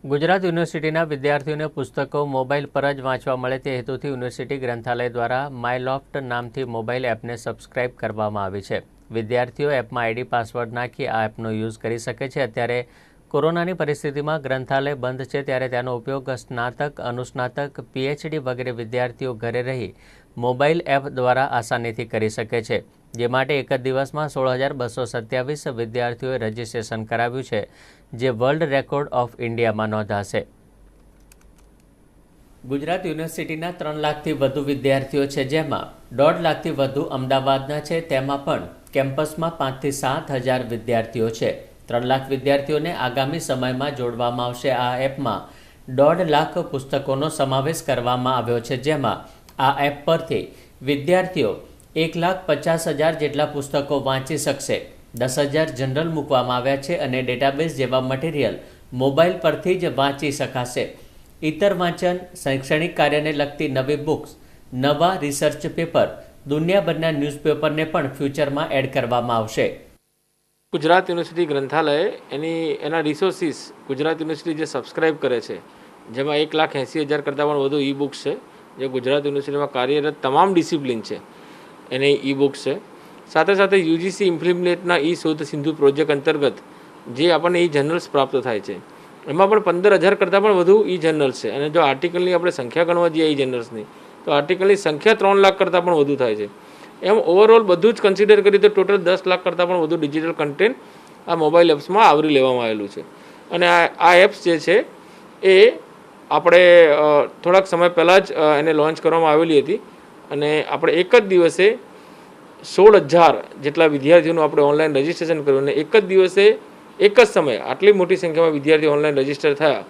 ગુજરાત યુનિવર્સિટીના વિદ્યાર્થીઓને પુસ્તકો મોબાઈલ પર જ વાંચવા મળે તે હેતુથી યુનિવર્સિટી ગ્રંથાલય દ્વારા માયલોફ્ટ નામથી મોબાઈલ એપને સબસ્ક્રાઇબ કરવામાં આવી છે। વિદ્યાર્થીઓ એપમાં આઈડી પાસવર્ડ નાખી આ એપનો યુઝ કરી શકે છે। અત્યારે કોરોનાની પરિસ્થિતિમાં ગ્રંથાલય બંધ છે ત્યારે તેનો ઉપયોગ સ્નાતક, અનુસ્નાતક, પીએચડી વગેરે વિદ્યાર્થીઓ ઘરે રહી મોબાઈલ એપ દ્વારા આસાનીથી કરી શકે છે, જે માટે એક જ દિવસમાં 16,227 વિદ્યાર્થીઓએ રજીસ્ટ્રેશન કરાવ્યું છે, જે વર્લ્ડ રેકોર્ડ ઓફ ઇન્ડિયામાં નોંધાશે। ગુજરાત યુનિવર્સિટીના 3 લાખથી વધુ વિદ્યાર્થીઓ છે, જેમાં 1.5 લાખથી વધુ અમદાવાદના છે। તેમાં પણ કેમ્પસમાં 5,000 થી 7,000 વિદ્યાર્થીઓ છે। 3 લાખ વિદ્યાર્થીઓને આગામી સમયમાં જોડવામાં આવશે। આ એપમાં 1.5 લાખ પુસ્તકોનો સમાવેશ કરવામાં આવ્યો છે, જેમાં આ એપ પરથી વિદ્યાર્થીઓ 1,50,000 જેટલા પુસ્તકો વાંચી શકશે। 10,000 જનરલ મૂકવામાં આવ્યા છે અને ડેટાબેઝ જેવા મટીરિયલ મોબાઈલ પરથી જ વાંચી શકાશે। ઇતર વાંચન, શૈક્ષણિક કાર્યને લગતી નવી બુક્સ, નવા રિસર્ચ પેપર, દુનિયાભરના ન્યૂઝપેપરને પણ ફ્યુચરમાં એડ કરવામાં આવશે। ગુજરાત યુનિવર્સિટી ગ્રંથાલય એના રિસોર્સિસ ગુજરાત યુનિવર્સિટી જે સબસ્ક્રાઇબ કરે છે, જેમાં 1,80,000 કરતાં પણ વધુ ઈ બુક્સ છે, જે ગુજરાત યુનિવર્સિટીમાં કાર્યરત તમામ ડિસિપ્લિન છે એની ઈ બુક્સ છે। સાથે સાથે યુજીસી ઇમ્પ્લિમેન્ટના ઈ શોધ સિંધુ પ્રોજેક્ટ અંતર્ગત જે આપણને ઈ જર્નલ્સ પ્રાપ્ત થાય છે, એમાં પણ 15,000 કરતાં પણ વધુ ઈ જર્નલ્સ છે। અને જો આર્ટિકલની આપણે સંખ્યા ગણવા જઈએ ઈ જર્નલ્સની, તો આર્ટિકલની સંખ્યા 3 લાખ કરતાં પણ વધુ થાય છે। એમ ઓવરઓલ બધું જ કન્સિડર કરીએ તો ટોટલ 10 લાખ કરતાં પણ વધુ ડિજિટલ કન્ટેન્ટ આ મોબાઈલ એપ્સમાં આવરી લેવામાં આવેલું છે। અને આ એપ્સ જે છે એ આપણે થોડાક સમય પહેલાં જ એને લોન્ચ કરવામાં આવેલી હતી અને આપણે એક જ દિવસે 16,000 જેટલા વિદ્યાર્થીઓનું આપણે ઓનલાઈન રજિસ્ટ્રેશન કર્યું અને એક જ દિવસે એક જ સમયે આટલી મોટી સંખ્યામાં વિદ્યાર્થીઓ ઓનલાઈન રજિસ્ટર થયા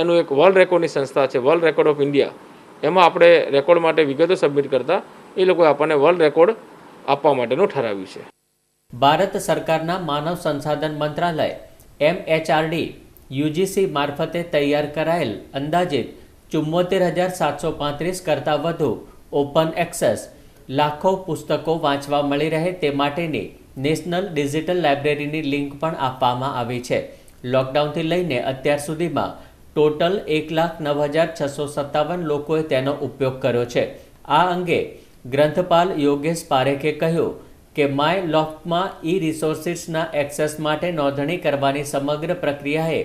એનું એક વર્લ્ડ રેકોર્ડની સંસ્થા છે, વર્લ્ડ રેકોર્ડ ઓફ ઇન્ડિયા। એમાં આપણે રેકોર્ડ માટે વિગતો સબમિટ કરતા એ લોકોએ આપણને વર્લ્ડ રેકોર્ડ આપવા માટેનું ઠરાવ્યું છે। ભારત સરકારના માનવ સંસાધન મંત્રાલય MHRD યુજીસી મારફતે તૈયાર કરાયેલ અંદાજિત 74,735 કરતાં વધુ ઓપન એક્સેસ લાખો પુસ્તકો વાંચવા મળી રહે તે માટેની નેશનલ ડિજિટલ લાઇબ્રેરીની લિંક પણ આપવામાં આવી છે। લોકડાઉનથી લઈને અત્યાર સુધીમાં ટોટલ 1,09,657 લોકોએ તેનો ઉપયોગ કર્યો છે। આ અંગે ગ્રંથપાલ યોગેશ પારેખે કહ્યું કે માયલોફ્ટમાં ઈ રિસોર્સિસના એક્સેસ માટે નોંધણી કરવાની સમગ્ર પ્રક્રિયાએ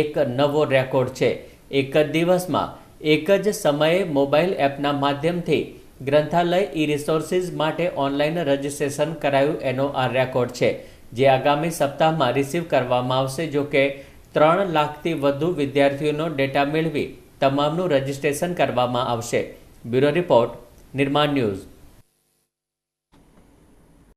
એક નવો રેકોર્ડ છે। એક જ દિવસમાં એક જ સમયે મોબાઈલ એપના માધ્યમથી ગ્રંથાલય ઈ રિસોર્સિસ માટે ઓનલાઈન રજિસ્ટ્રેશન કરાયું એનો આ રેકોર્ડ છે, જે આગામી સપ્તાહમાં રિસીવ કરવામાં આવશે। જો કે 3 લાખથી વધુ વિદ્યાર્થીઓનો ડેટા મેળવી તમામનું રજિસ્ટ્રેશન કરવામાં આવશે। બ્યુરો રિપોર્ટ, નિર્માણ ન્યૂઝ।